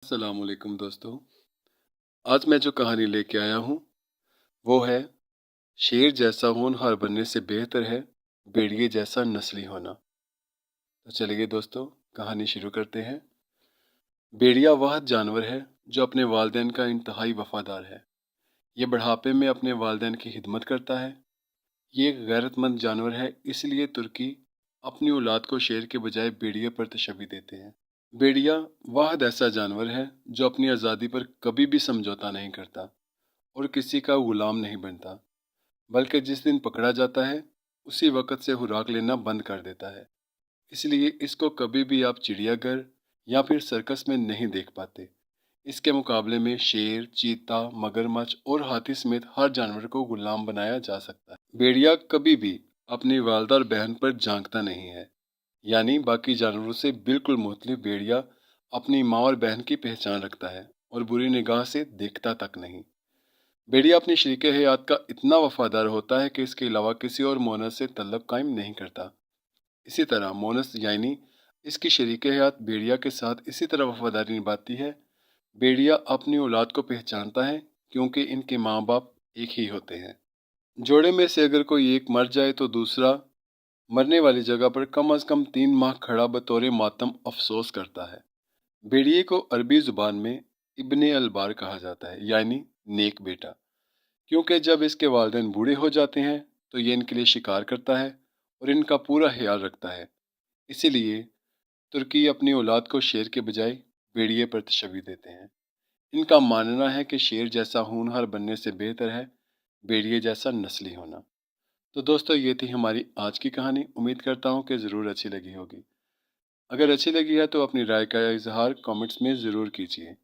अस्सलाम वालेकुम दोस्तों। आज मैं जो कहानी लेके आया हूँ वो है शेर जैसा होनहार बनने से बेहतर है भेड़िए जैसा नस्ली होना। तो चलिए दोस्तों, कहानी शुरू करते हैं। भेड़िया वह जानवर है जो अपने वालिदैन का इंतहाई वफादार है। ये बुढ़ापे में अपने वालिदैन की खिदमत करता है। ये एक गैरतमंद जानवर है, इसलिए तुर्की अपनी औलाद को शेर के बजाय भेड़िए पर तशब्बी देते हैं। भेड़िया वाहिद ऐसा जानवर है जो अपनी आज़ादी पर कभी भी समझौता नहीं करता और किसी का गुलाम नहीं बनता, बल्कि जिस दिन पकड़ा जाता है उसी वक़्त से खुराक लेना बंद कर देता है। इसलिए इसको कभी भी आप चिड़ियाघर या फिर सर्कस में नहीं देख पाते। इसके मुकाबले में शेर, चीता, मगरमच्छ और हाथी समेत हर जानवर को गुलाम बनाया जा सकता है। भेड़िया कभी भी अपनी वालिदा और बहन पर झांकता नहीं है, यानी बाकी जानवरों से बिल्कुल मुख्तलिफ भेड़िया अपनी माँ और बहन की पहचान रखता है और बुरी निगाह से देखता तक नहीं। भेड़िया अपनी शरीके हयात का इतना वफादार होता है कि इसके अलावा किसी और मोनस से तल्लुक़ कायम नहीं करता। इसी तरह मोनस यानी इसकी शरीके हयात भेड़िया के साथ इसी तरह वफादारी निभाती है। भेड़िया अपनी औलाद को पहचानता है क्योंकि इनके माँ बाप एक ही होते हैं। जोड़े में से अगर कोई एक मर जाए तो दूसरा मरने वाली जगह पर कम अज कम 3 माह खड़ा बतौर मातम अफसोस करता है। भेड़िए को अरबी जुबान में इब्ने अलबार कहा जाता है, यानी नेक बेटा, क्योंकि जब इसके वालिदैन बूढ़े हो जाते हैं तो ये इनके लिए शिकार करता है और इनका पूरा ख्याल रखता है। इसीलिए तुर्की अपनी औलाद को शेर के बजाय भेड़िए पर तशब्बी देते हैं। इनका मानना है कि शेर जैसा होनहार बनने से बेहतर है भेड़िए जैसा नस्ली होना। तो दोस्तों, ये थी हमारी आज की कहानी। उम्मीद करता हूँ कि ज़रूर अच्छी लगी होगी। अगर अच्छी लगी है तो अपनी राय का इजहार कमेंट्स में ज़रूर कीजिए।